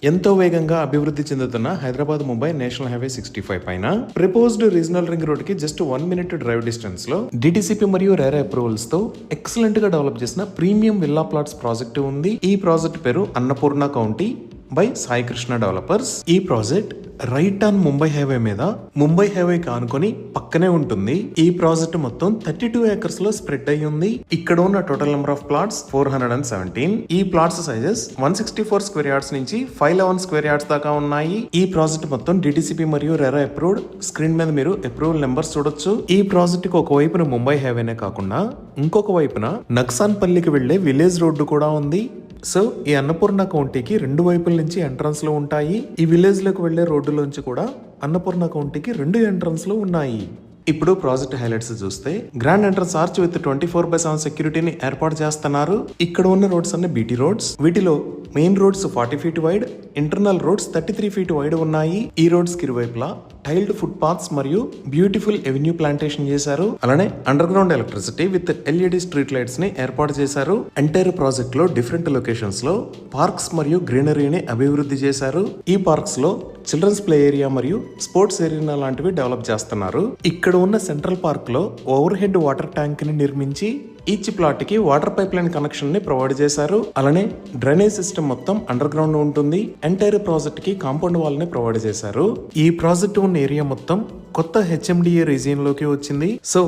ఎంతో వేగంగా అభివృద్ధి చెందుతున్న హైదరాబాద్ ముంబై నేషనల్ హైవే 65 పైన ప్రపోజ్డ్ రీజనల్ రింగ్ రోడ్ కి జస్ట్ 1 minute డ్రైవ్ డిస్టెన్స్ లో డిటిసిపి మరియు రేరా అప్రూవల్స్ తో ఎక్సలెంట్ గా డెవలప్ చేసిన ప్రీమియం విల్లా ప్లాట్స్ ప్రాజెక్ట్ ఉంది. ఈ ప్రాజెక్ట్ పేరు Annapurna county by Sai Krishna developers. ఈ project right on Mumbai highway మీద ముంబై హైవే కానుకొని పక్కనే ఉంటుంది. ఈ ప్రాజెక్ట్ మొత్తం 32 acres లో స్ప్రెడ్ అయ్యి ఉంది. ఇక్కడ ఉన్న టోటల్ నెంబర్ ఆఫ్ ప్లాట్స్ 417. ఈ ప్లాట్స్ సైజెస్ 164 స్క్వేర్ యార్డ్స్ నుంచి 511 స్క్వేర్ యార్డ్స్ దాకా ఉన్నాయి. ఈ ప్రాజెక్ట్ మొత్తం డిటిసిపి మరియు రెరా అప్రూవ్డ్. స్క్రీన్ మీద మీరు అప్రూవల్ నెంబర్స్ చూడొచ్చు. ఈ ప్రాజెక్ట్ కి ఒక వైపున ముంబై హైవేనే కాకుండా ఇంకొక వైపున నక్సాన్ పల్లికి వెళ్లే విలేజ్ రోడ్డు కూడా ఉంది. సో ఈ అన్నపూర్ణ కౌంటీకి రెండు వైపుల నుంచి ఎంట్రన్స్ లో ఉంటాయి. ఈ విలేజ్ లోకి వెళ్లే రోడ్డులోంచి కూడా అన్నపూర్ణ కౌంటీకి 2 ఎంట్రన్స్ లో ఉన్నాయి. ఇప్పుడు ప్రాజెక్ట్ హైలైట్స్ చూస్తే గ్రాండ్ ఎంట్రన్స్ ఆర్చ్ విత్ 24/7 సెక్యూరిటీని ఏర్పాటు చేస్తున్నారు. ఇక్కడ ఉన్న రోడ్స్ అన్ని బీటీ రోడ్స్. వీటిలో main roads 40 feet wide, internal roads 33 feet wide ఉన్నాయి. ఈ రోడ్స్ కి ఇరువైపులా టైల్డ్ ఫుట్ పాత్స్ మరియు బ్యూటిఫుల్ ఎవెన్యూ ప్లాంటేషన్ చేశారు. అలానే under ground electricity with LED street lights ని ఏర్పాటు చేశారు. ఎంటైర్ ప్రాజెక్ట్ లో డిఫరెంట్ లొకేషన్స్ లో పార్క్స్ మరియు గ్రీనరీని అభివృద్ధి చేశారు. ఈ పార్క్స్ లో చిల్డ్రన్స్ ప్లే ఏరియా మరియు స్పోర్ట్స్ ఏరియా లాంటివి డెవలప్ చేస్తున్నారు. ఇక్కడ ఉన్న సెంట్రల్ పార్క్ లో ఓవర్ హెడ్ వాటర్ ట్యాంక్ ని నిర్మించి ఈచ్ ప్లాట్ కి వాటర్ పైప్ లైన్ కనెక్షన్ ని ప్రొవైడ్ చేశారు. అలానే డ్రైనేజ్ సిస్టమ్ మొత్తం అండర్ గ్రౌండ్ ఉంటుంది. ఎంటైర్ ప్రాజెక్ట్ కి కాంపౌండ్ వాల్ ని ప్రొవైడ్ చేశారు. ఈ ప్రాజెక్ట్ ఉన్న ఏరియా మొత్తం కొత్త హెచ్ఎండిఏ రీజియన్ లోకి వచ్చింది. సో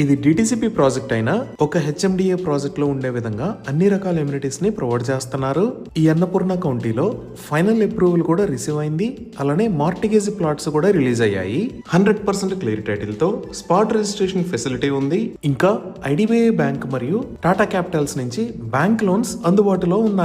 ఇది డిటిసిపి ప్రాజెక్ట్ అయినా ఒక హెచ్ఎండిఏ ప్రాజెక్ట్ లో ఉండే విధంగా అన్ని రకాల ఎమ్యూనిటీస్ ని ప్రొవైడ్ చేస్తున్నారు. ఈ అన్నపూర్ణ కౌంటీలో ఫైనల్ అప్రూవల్ కూడా రిసీవ్ అయింది. అలానే మార్టిగేజ్ ప్లాట్స్ కూడా రిలీజ్ అయ్యాయి. 100% క్లియర్ టైటిల్ తో స్పాట్ రిజిస్ట్రేషన్ ఫెసిలిటీ ఉంది. ఇంకా ఐడిబిఐ బ్యాంక్ మరియు టాటా క్యాపిటల్స్ నుంచి బ్యాంక్ లోన్స్ అందుబాటులో ఉన్నాయి.